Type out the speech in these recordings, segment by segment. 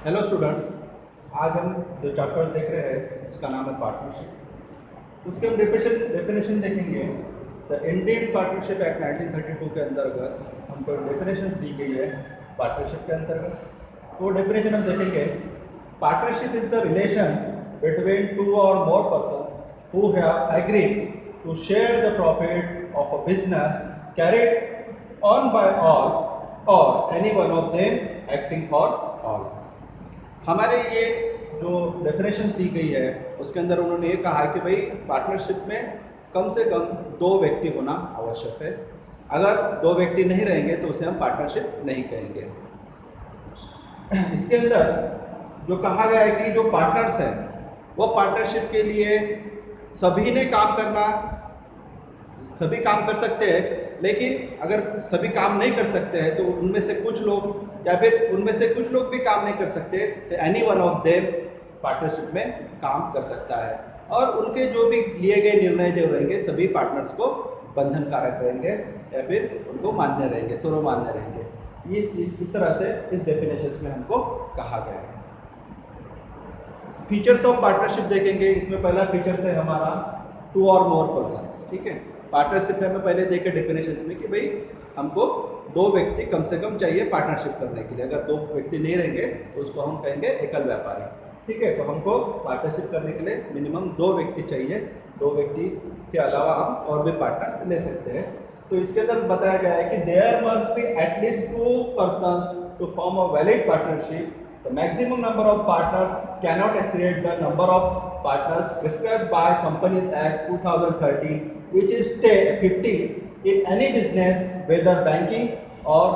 Hello students, आज हम जो चैप्टर देख रहे हैं उसका नाम है पार्टनरशिप। उसके हम डेफिनेशन देखेंगे। द इंडियन पार्टनरशिप एक्ट 1932 के अंतर्गत हमको डेफिनेशन दी गई है पार्टनरशिप के अंतर्गत। तो डेफिनेशन हम देखेंगे। Partnership is the relations between two or more persons who have agreed to share the profit of a business carried on by all or any one of them acting for all. हमारे ये जो definitions दी गई है उसके अंदर उन्होंने ये कहा है कि भाई पार्टनरशिप में कम से कम 2 व्यक्ति होना आवश्यक है। अगर 2 व्यक्ति नहीं रहेंगे तो उसे हम पार्टनरशिप नहीं कहेंगे। इसके अंदर जो कहा गया है कि जो पार्टनर्स हैं वो पार्टनरशिप के लिए सभी ने काम करना, सभी काम कर सकते हैं, लेकिन अगर सभी काम नहीं कर सकते हैं तो उनमें से कुछ लोग या फिर उनमें से कुछ लोग भी काम नहीं कर सकते तो any one of them partnership में काम कर सकता है। और उनके जो भी लिए गए निर्णय जो रहेंगे सभी पार्टनर्स को बंधनकारक रहेंगे या फिर उनको मान्य रहेंगे, सर्वमान्य रहेंगे। ये इस तरह से इस डेफिनेशन में हमको कहा गया है। फीचर्स ऑफ पार्टनरशिप देखेंगे। इसमें पहला फीचर्स है हमारा 2 और मोर पर्सन्स। ठीक है, पार्टनरशिप में हमें पहले देखे डेफिनेशन में कि भाई हमको 2 व्यक्ति कम से कम चाहिए पार्टनरशिप करने के लिए। अगर 2 व्यक्ति नहीं रहेंगे तो उसको हम कहेंगे एकल व्यापारी। ठीक है, तो हमको पार्टनरशिप करने के लिए मिनिमम 2 व्यक्ति चाहिए। 2 व्यक्ति के अलावा हम और भी पार्टनर्स ले सकते हैं। तो इसके अंदर बताया गया है कि there must be at least 2 persons to form a valid partnership. The maximum number of partners cannot exceed the number of partners prescribed by Companies Act 2013, which is 50 in any business, whether banking or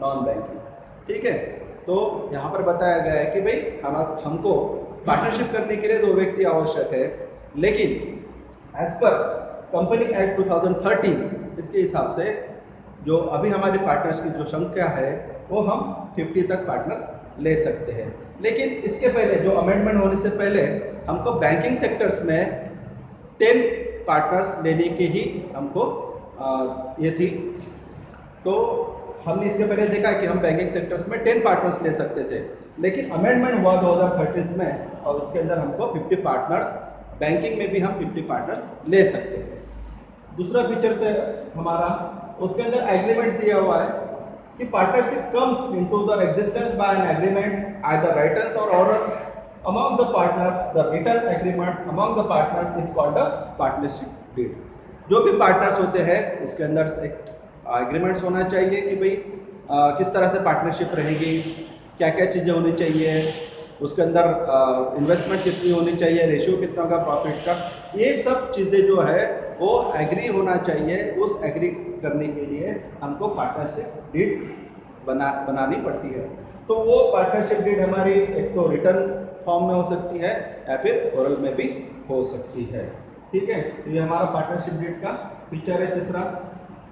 non-banking। ठीक है, तो यहाँ पर बताया गया है कि भाई हमको पार्टनरशिप करने के लिए 2 व्यक्ति आवश्यक है, लेकिन एज पर कंपनी एक्ट 2013 इसके हिसाब से जो अभी हमारे पार्टनर्स की जो संख्या है वो हम 50 तक पार्टनर्स ले सकते हैं। लेकिन इसके पहले जो अमेंडमेंट होने से पहले हमको बैंकिंग सेक्टर्स में 10 पार्टनर्स लेने की ही हमको ये थी। तो हमने इसके पहले देखा कि हम बैंकिंग सेक्टर्स में 10 पार्टनर्स ले सकते थे, लेकिन अमेंडमेंट हुआ 2013 में और उसके अंदर हमको 50 पार्टनर्स, बैंकिंग में भी हम 50 पार्टनर्स ले सकते हैं। दूसरा फीचर से हमारा उसके अंदर एग्रीमेंट्स दिया हुआ है कि partnership comes into the existence by an agreement either written or ऑर्डर among the partners. The written agreements among the partners is called the partnership deed. जो भी पार्टनर्स होते हैं उसके अंदर एक एग्रीमेंट्स होना चाहिए कि भाई किस तरह से पार्टनरशिप रहेगी, क्या क्या चीज़ें होनी चाहिए, उसके अंदर इन्वेस्टमेंट कितनी होनी चाहिए, रेशियो कितना होगा प्रॉफिट का, ये सब चीज़ें जो है वो एग्री होना चाहिए। उस एग्री करने के लिए हमको पार्टनरशिप डीड बनानी पड़ती है। तो वो पार्टनरशिप डीड हमारी एक तो रिटर्न फॉर्म में हो सकती है या फिर ओरल में भी हो सकती है। ठीक है, तो ये हमारा पार्टनरशिप डीड का फीचर है तीसरा।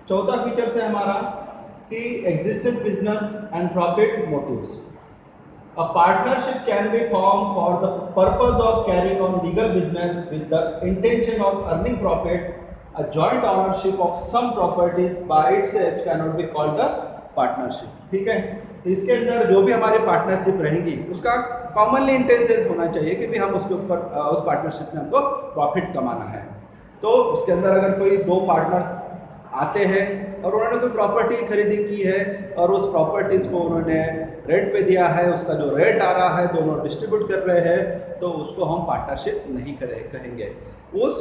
चौथा फीचर है हमारा कि existence business and profit motives. A partnership can be formed for the purpose of carrying on legal business with the intention of earning profit. A joint ownership of some properties by itself cannot be called a partnership। ठीक है, इसके अंदर जो भी हमारी partnership रहेंगी उसका commonly intention होना चाहिए कि भी हम उसके ऊपर उस पार्टनरशिप में हमको प्रॉफिट कमाना है। तो उसके अंदर अगर कोई 2 पार्टनर्स आते हैं और उन्होंने कोई प्रॉपर्टी खरीदी की है और उस प्रॉपर्टीज को उन्होंने रेंट पे दिया है, उसका जो रेंट आ रहा है दोनों डिस्ट्रीब्यूट कर रहे हैं, तो उसको हम पार्टनरशिप नहीं कहेंगे। उस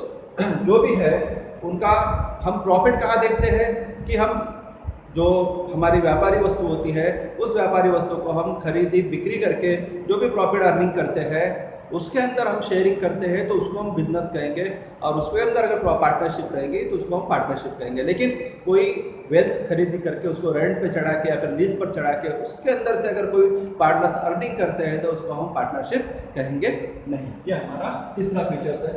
जो भी है उनका हम प्रॉफिट कहाँ देखते हैं कि हम जो हमारी व्यापारी वस्तु होती है उस व्यापारी वस्तु को हम खरीदी बिक्री करके जो भी प्रॉफिट अर्निंग करते हैं उसके अंदर हम शेयरिंग करते हैं तो उसको हम बिजनेस कहेंगे। और उसके अंदर अगर पार्टनरशिप रहेगी तो उसको हम पार्टनरशिप कहेंगे। लेकिन कोई वेल्थ खरीदी करके उसको रेंट पे चढ़ा के या फिर लीज पर चढ़ा के उसके अंदर से अगर कोई पार्टनर्स अर्निंग करते हैं तो उसको हम पार्टनरशिप कहेंगे नहीं। ये हमारा तीसरा फीचर है।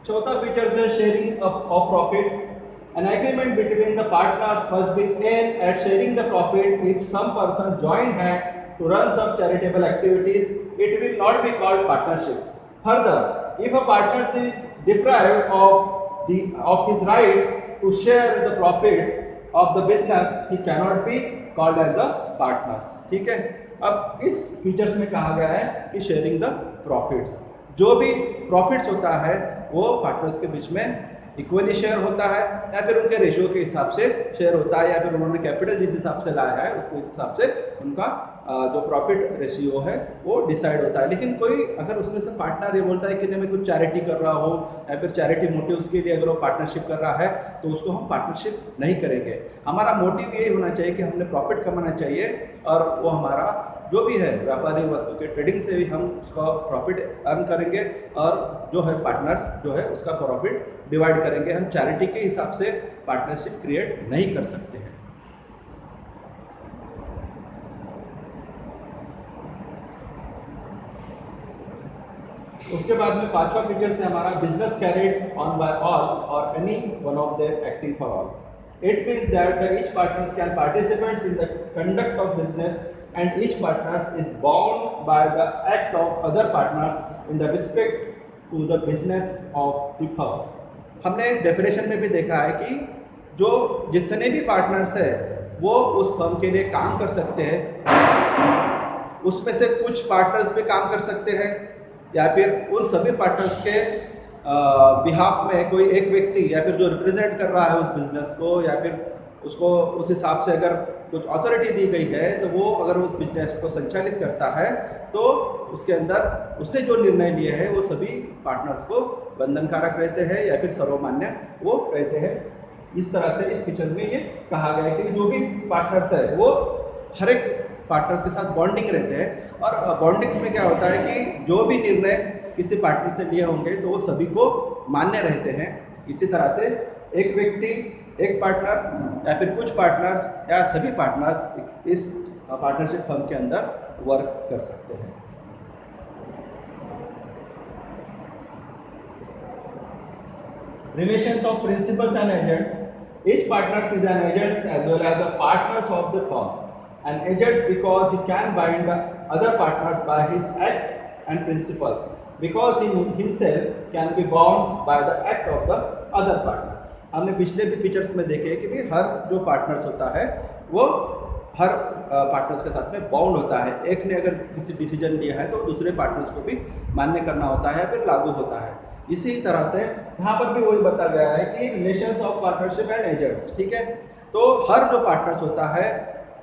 चौथा फीचर है sharing of profit. An agreement between the partners must be aimed at sharing the profit if some person join hand to run some charitable activities. It will not be called partnership. Further, if a partner is deprived of his right to share the profits of the business, he cannot be called as a partners. ठीक है, अब इस features में कहा गया है कि sharing the profits, जो भी प्रॉफिट्स होता है वो पार्टनर्स के बीच में इक्वली शेयर होता है या फिर उनके रेशियो के हिसाब से शेयर होता है, या फिर उन्होंने कैपिटल जिस हिसाब से लाया है उसके हिसाब से उनका जो प्रॉफिट रेशियो है वो डिसाइड होता है। लेकिन कोई अगर उसमें से पार्टनर ये बोलता है कि नहीं मैं कुछ चैरिटी कर रहा हूँ या फिर चैरिटी मोटिव्स के लिए अगर वो पार्टनरशिप कर रहा है तो उसको हम पार्टनरशिप नहीं करेंगे। हमारा मोटिव यही होना चाहिए कि हमने प्रॉफिट कमाना चाहिए और वो हमारा जो भी है व्यापारी वस्तु के ट्रेडिंग से भी हम उसका प्रॉफिट अर्न करेंगे और जो है पार्टनर्स जो है उसका प्रॉफिट डिवाइड करेंगे। हम चैरिटी के हिसाब से पार्टनरशिप क्रिएट नहीं कर सकते हैं। उसके बाद में पांचवा फीचर से हमारा business carried on by all or any one of them acting for all. It means that each partners can participate in the conduct of business and each partners is bound by the act of other partners in the respect to the business of the firm। हमने definition में भी देखा है कि जो जितने भी partners है वो उस फर्म के लिए काम कर सकते हैं, उसमें से कुछ पार्टनर्स भी काम कर सकते हैं या फिर उन सभी पार्टनर्स के बिहाफ में कोई एक व्यक्ति या फिर जो रिप्रेजेंट कर रहा है उस बिजनेस को या फिर उसको उस हिसाब से अगर कुछ अथॉरिटी दी गई है तो वो अगर उस बिजनेस को संचालित करता है तो उसके अंदर उसने जो निर्णय लिए हैं वो सभी पार्टनर्स को बंधनकारक रहते हैं या फिर सर्वमान्य वो रहते हैं। इस तरह से इस पिक्चर में ये कहा गया है कि जो भी पार्टनर्स है वो हर एक पार्टनर्स के साथ बॉन्डिंग रहते हैं और बॉन्डिंग्स में क्या होता है कि जो भी निर्णय किसी पार्टनर से लिए होंगे तो वो सभी को मान्य रहते हैं। इसी तरह से एक व्यक्ति, एक पार्टनर्स या फिर कुछ पार्टनर्स या सभी पार्टनर्स इस पार्टनरशिप फर्म के अंदर वर्क कर सकते हैं। Relations of principals and agents. Each partner is an agent as well as the partners of the firm. An agent because he can bind the other partners by his act and principles, because he himself can be bound by the act of the other partners। हमने पिछले भी features में देखे कि भी हर जो partners होता है वो हर पार्टनर्स के साथ में बाउंड होता है। एक ने अगर किसी डिसीजन लिया है तो दूसरे पार्टनर्स को भी मान्य करना होता है फिर लागू होता है। इसी तरह से यहाँ पर भी वही बताया गया है कि relations of partnership and agents, ठीक है। तो हर जो पार्टनर्स होता है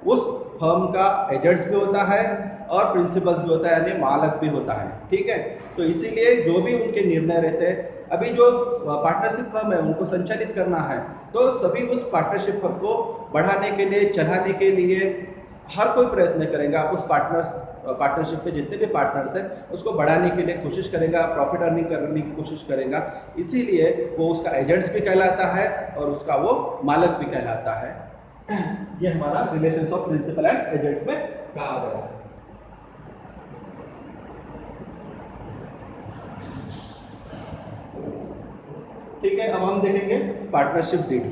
उस फर्म का एजेंट्स भी होता है और प्रिंसिपल्स भी होता है यानी मालक भी होता है, ठीक है। तो इसीलिए जो भी उनके निर्णय रहते हैं, अभी जो पार्टनरशिप फर्म है उनको संचालित करना है तो सभी उस पार्टनरशिप फर्म को बढ़ाने के लिए, चलाने के लिए हर कोई प्रयत्न करेगा। उस पार्टनरशिप पे जितने भी पार्टनर्स हैं उसको बढ़ाने के लिए कोशिश करेगा, प्रॉफिट अर्निंग करने की कोशिश करेगा। इसीलिए वो उसका एजेंट्स भी कहलाता है और उसका वो मालक भी कहलाता है। ये हमारा relations of principal and agents में कहा गया है। ठीक है, अब हम देखेंगे पार्टनरशिप डीड।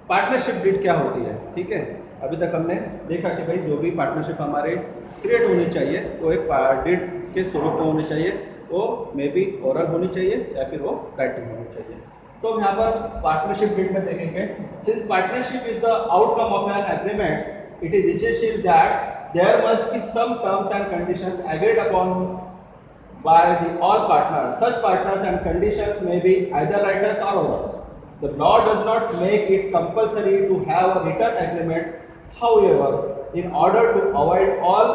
पार्टनरशिप डीड क्या होती है, ठीक है। अभी तक हमने देखा कि भाई जो भी पार्टनरशिप हमारे क्रिएट होनी चाहिए वो एक डीड के स्वरूप में होनी चाहिए, वो मे बी ओरल होनी चाहिए या फिर वो राइटिंग होनी चाहिए। तो यहाँ पर पार्टनरशिप डीड में देखेंगे, since partnership is the outcome of an agreement, it is essential that there must be some terms and conditions agreed upon by all partners. Such partners and conditions may be either writers or orals. The law does not make it compulsory to have a written agreement. However, in order to avoid all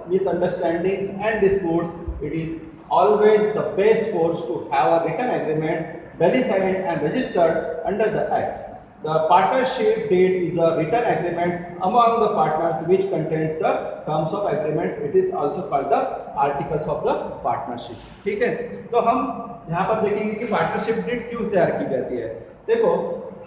misunderstandings and disputes, it is always the best course to have a written agreement duly signed and registered under the Act. The partnership deed is a written agreement among the partners which contains the terms of agreements. It is also called the articles of the partnership. ठीक है, तो हम यहाँ पर देखेंगे कि partnership deed क्यों तैयार की जाती है। देखो,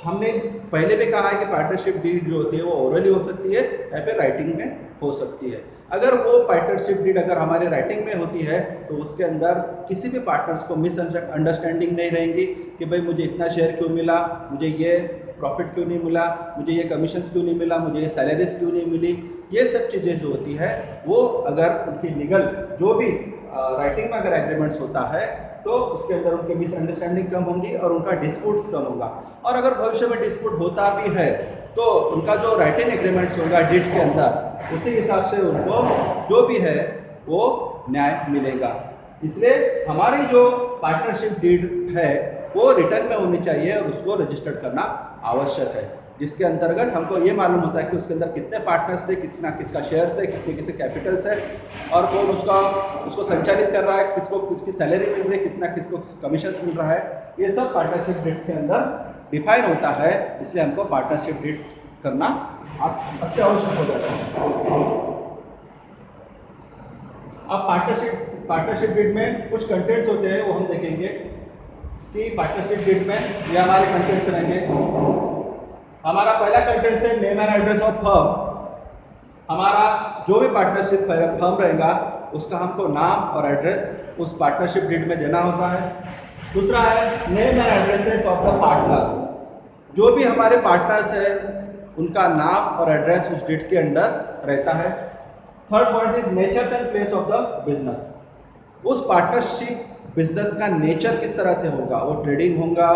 हमने पहले भी कहा है कि पार्टनरशिप डीड जो होती है वो ओरली हो सकती है या फिर राइटिंग में हो सकती है। अगर वो पार्टनरशिप डीड अगर हमारे राइटिंग में होती है तो उसके अंदर किसी भी पार्टनर्स को मिसअंडरस्टैंडिंग नहीं रहेंगी कि भाई मुझे इतना शेयर क्यों मिला, मुझे ये प्रॉफिट क्यों नहीं मिला, मुझे ये कमीशंस क्यों नहीं मिला, मुझे ये सैलरीज क्यों नहीं मिली। ये सब चीज़ें जो होती है वो अगर उनकी लीगल जो भी राइटिंग में अगर एग्रीमेंट्स होता है तो उसके अंदर उनकी मिसअंडरस्टैंडिंग कम होंगी और उनका डिस्प्यूट्स कम होगा। और अगर भविष्य में डिस्प्यूट होता भी है तो उनका जो राइटिंग एग्रीमेंट्स होगा डीड के अंदर, उसी हिसाब से उनको जो भी है वो न्याय मिलेगा। इसलिए हमारी जो पार्टनरशिप डीड है वो रिटर्न में होनी चाहिए और उसको रजिस्टर्ड करना आवश्यक है, जिसके अंतर्गत हमको ये मालूम होता है कि उसके अंदर कितने पार्टनर्स थे, कितना किसका शेयर्स है, कितने किसके कैपिटल्स है, और कौन उसको संचालित कर रहा है, किसको किसकी सैलरी मिल रही है, कितना किसको कमीशन मिल रहा है, ये सब पार्टनरशिप डीड्स के अंदर डिफाइन होता है। इसलिए हमको पार्टनरशिप डीड करना अत्यावश्यक हो जाता है। अब पार्टनरशिप डीड में कुछ कंटेंट्स होते हैं, वो हम देखेंगे कि पार्टनरशिप डीड में ये हमारे कंटेंट्स रहेंगे। हमारा पहला कंटेंट है name and address of firm. हमारा जो भी पार्टनरशिप फर्म रहेगा उसका हमको नाम और एड्रेस उस पार्टनरशिप डीड में देना होता है। दूसरा है name and addresses of the partners. जो भी हमारे पार्टनर्स हैं उनका नाम और एड्रेस उस डीड के अंदर रहता है। Third point is nature and place of the business. उस पार्टनरशिप बिजनेस का नेचर किस तरह से होगा, वो ट्रेडिंग होगा,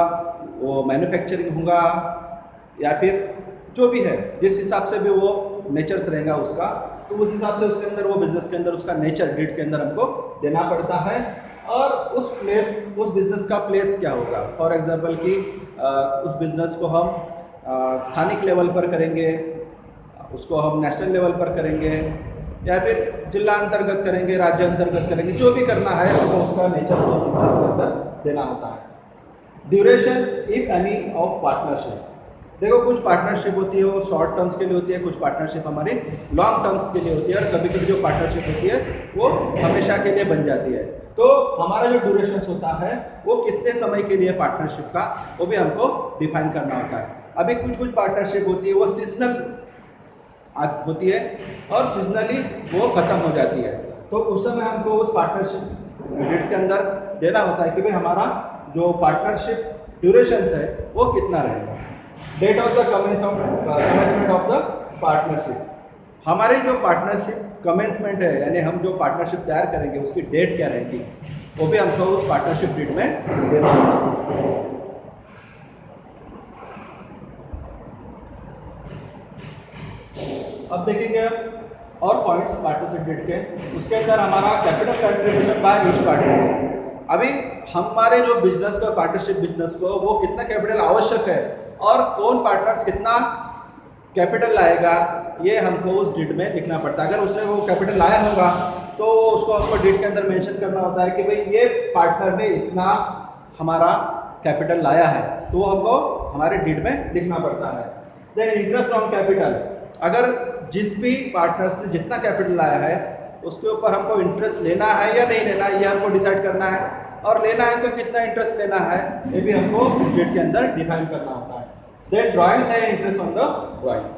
वो मैन्युफैक्चरिंग होगा, या फिर जो भी है जिस हिसाब से भी वो नेचर रहेगा उसका, तो उस हिसाब से उसके अंदर वो बिजनेस के अंदर उसका नेचर डीड के अंदर हमको देना पड़ता है। और उस बिजनेस का प्लेस क्या होगा, फॉर एग्जांपल कि उस बिजनेस को हम स्थानिक लेवल पर करेंगे, उसको हम नेशनल लेवल पर करेंगे, या फिर जिला अंतर्गत करेंगे, राज्य अंतर्गत करेंगे, जो भी करना है तो उसका नेचर को बिजनेस के अंदर देना होता है। Durations if any of partnership. देखो कुछ पार्टनरशिप होती है वो शॉर्ट टर्म्स के लिए होती है, कुछ पार्टनरशिप हमारी लॉन्ग टर्म्स के लिए होती है, और कभी कभी जो पार्टनरशिप होती है वो हमेशा के लिए बन जाती है। तो हमारा जो ड्यूरेशन होता है वो कितने समय के लिए पार्टनरशिप का, वो भी हमको डिफाइन करना होता है। अभी कुछ पार्टनरशिप होती है वो सीजनल होती है और सीजनली वो खत्म हो जाती है, तो उस समय हमको उस पार्टनरशिप डेट्स के अंदर देना होता है कि भाई हमारा जो पार्टनरशिप ड्यूरेशन है वो कितना रहेगा। Date of the commencement of the partnership. हमारी जो पार्टनरशिप कमेंसमेंट है, यानी हम जो पार्टनरशिप तैयार करेंगे उसकी डेट क्या रहेगी, वो भी हमको उस पार्टनरशिप डीड में देना होगा। अब देखेंगे और पॉइंट्स पार्टनरशिप डीड के, उसके अंदर हमारा capital contribution by each partner. अभी हमारे जो बिजनेस को, पार्टनरशिप बिजनेस को, वो कितना कैपिटल आवश्यक है और कौन पार्टनर्स कितना कैपिटल लाएगा, ये हमको उस डीड में लिखना पड़ता है। अगर उसने वो कैपिटल लाया होगा तो उसको हमको डीड के अंदर मेंशन करना होता है कि भाई ये पार्टनर ने इतना हमारा कैपिटल लाया है, तो वो हमको हमारे डीड में लिखना पड़ता है। Then interest on capital. अगर जिस भी पार्टनर्स ने जितना कैपिटल लाया है उसके ऊपर हमको इंटरेस्ट लेना है या नहीं लेना है, ये हमको डिसाइड करना है, और लेना है तो कितना इंटरेस्ट लेना है ये भी हमको इस डीड के अंदर डिफाइन करना होता है। Then drawings and interest on the drawings.